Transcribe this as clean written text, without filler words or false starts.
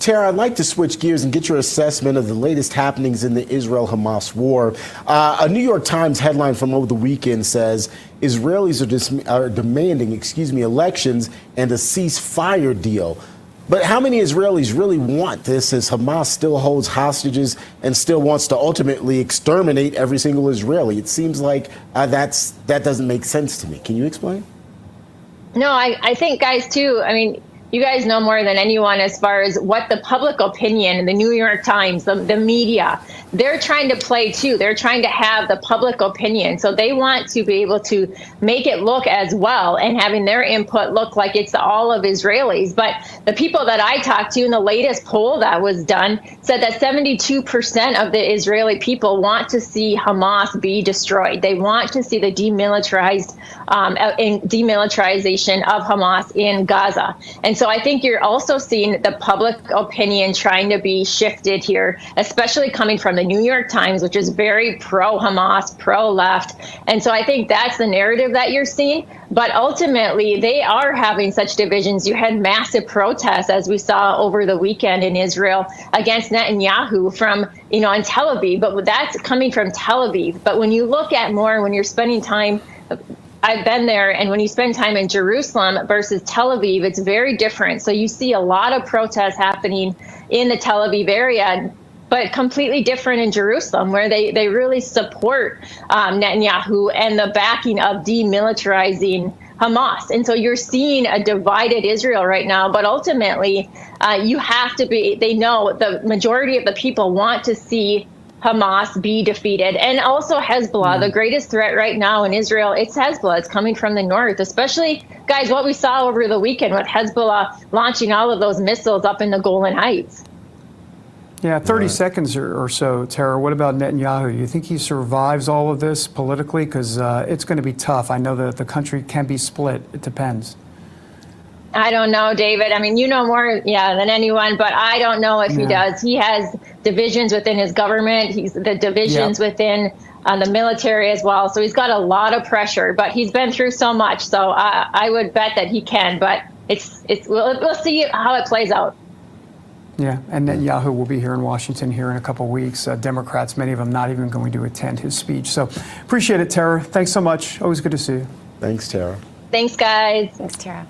Tera, I'd like to switch gears and get your assessment of the latest happenings in the Israel-Hamas war. A New York Times headline from over the weekend says Israelis are demanding, elections and a ceasefire deal. But how many Israelis really want this, as Hamas still holds hostages and still wants to ultimately exterminate every single Israeli? It seems like that doesn't make sense to me. Can you explain? No, I think, guys, too, I mean, you guys know more than anyone as far as what the public opinion, the New York Times, the media, they're trying to play too. They're trying to have the public opinion. So they want to be able to make it look as well, and having their input look like it's all of Israelis. But the people that I talked to in the latest poll that was done said that 72% of the Israeli people want to see Hamas be destroyed. They want to see the demilitarization of Hamas in Gaza. And so I think you're also seeing the public opinion trying to be shifted here, especially coming from the New York Times, which is very pro-Hamas, pro-left. And so I think that's the narrative that you're seeing. But ultimately, they are having such divisions. You had massive protests, as we saw over the weekend in Israel, against Netanyahu from, in Tel Aviv. But that's coming from Tel Aviv. But when you look at more, when you're spending time, I've been there, and when you spend time in Jerusalem versus Tel Aviv, it's very different. So you see a lot of protests happening in the Tel Aviv area, but completely different in Jerusalem, where they really support Netanyahu and the backing of demilitarizing Hamas. And so you're seeing a divided Israel right now. But ultimately, you have to be, they know the majority of the people want to see Hamas be defeated. And also Hezbollah, the greatest threat right now in Israel, it's Hezbollah. It's coming from the north, especially, guys, what we saw over the weekend with Hezbollah launching all of those missiles up in the Golan Heights. Yeah, 30 seconds or so, Tera. What about Netanyahu? Do you think he survives all of this politically? Because it's going to be tough. I know that the country can be split. It depends. I don't know, David. I mean, you know more, than anyone, but I don't know if he does. He has divisions within his government. He's the divisions within the military as well. So he's got a lot of pressure, but he's been through so much. So I would bet that he can, but we'll see how it plays out. Yeah, and Netanyahu will be here in Washington here in a couple of weeks. Democrats, many of them not even going to attend his speech. So appreciate it, Tera. Thanks so much. Always good to see you. Thanks, Tera. Thanks, guys. Thanks, Tera.